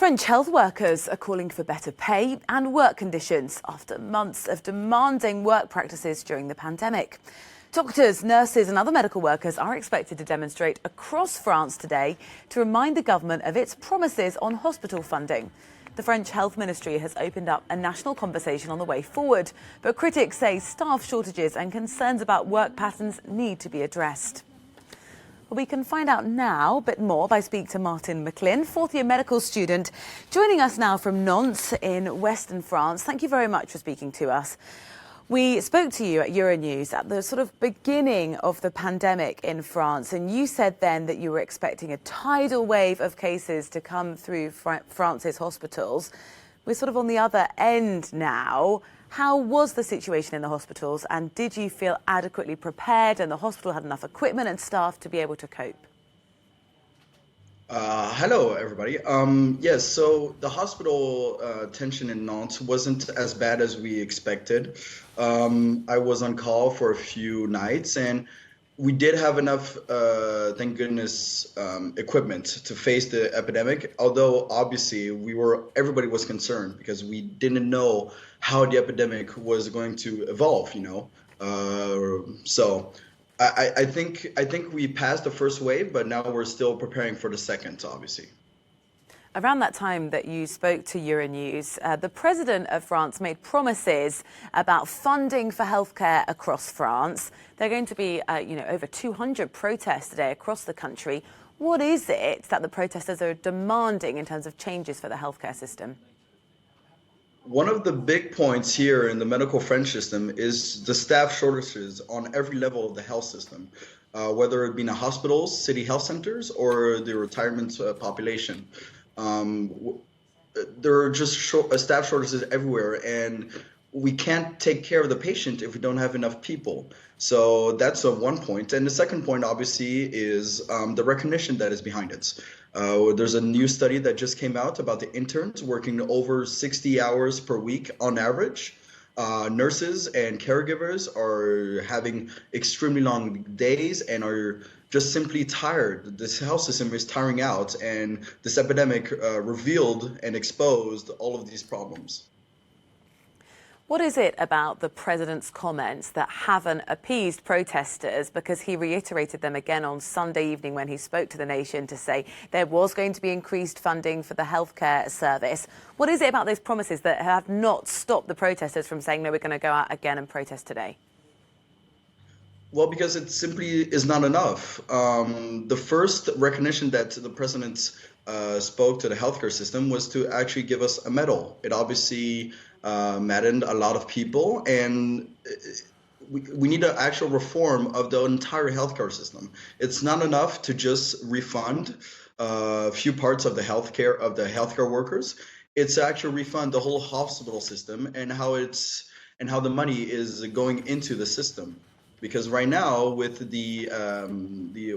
French health workers are calling for better pay and work conditions after months of demanding work practices during the pandemic. Doctors, nurses and other medical workers are expected to demonstrate across France today to remind the government of its promises on hospital funding. The French Health Ministry has opened up a national conversation on the way forward, but critics say staff shortages and concerns about work patterns need to be addressed. We can find out now a bit more by speaking to Martin McLean, fourth-year medical student, joining us now from Nantes in Western France. Thank you very much for speaking to us. We spoke to you at Euronews at the sort of beginning of the pandemic in France, and you said then that you were expecting a tidal wave of cases to come through France's hospitals. We're sort of on the other end now. How was the situation in the hospitals, and did you feel adequately prepared and the hospital had enough equipment and staff to be able to cope? Hello, everybody. Yes, so the hospital tension in Nantes wasn't as bad as we expected. I was on call for a few nights, and we did have enough, thank goodness, equipment to face the epidemic. Although obviously everybody was concerned because we didn't know how the epidemic was going to evolve. So I think we passed the first wave, but now we're still preparing for the second, obviously. Around that time that you spoke to Euronews, the president of France made promises about funding for healthcare across France. There are going to be, over 200 protests today across the country. What is it that the protesters are demanding in terms of changes for the healthcare system? One of the big points here in the medical French system is the staff shortages on every level of the health system, whether it be in the hospitals, city health centers, or the retirement population. There are just staff shortages everywhere, and we can't take care of the patient if we don't have enough people. So that's one point. And the second point, obviously, is the recognition that is behind it. There's a new study that just came out about the interns working over 60 hours per week on average. Nurses and caregivers are having extremely long days and are just simply tired. This health system is tiring out, and this epidemic revealed and exposed all of these problems. What is it about the president's comments that haven't appeased protesters? Because he reiterated them again on Sunday evening when he spoke to the nation to say there was going to be increased funding for the healthcare service. What is it about those promises that have not stopped the protesters from saying, no, we're going to go out again and protest today? Well, because it simply is not enough. The first recognition that the president spoke to the healthcare system was to actually give us a medal. It obviously maddened a lot of people, and we need an actual reform of the entire healthcare system. It's not enough to just refund a few parts of the healthcare workers. It's to actually refund the whole hospital system and how the money is going into the system. Because right now, with the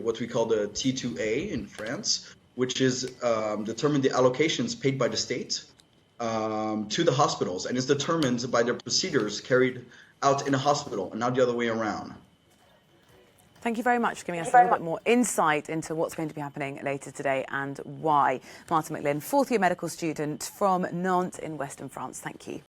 what we call the T2A in France, which is determine the allocations paid by the state to the hospitals, and is determined by the procedures carried out in a hospital and not the other way around. Thank you very much for giving us a little bit more insight into what's going to be happening later today and why. Martin McLean, fourth-year medical student from Nantes in Western France. Thank you.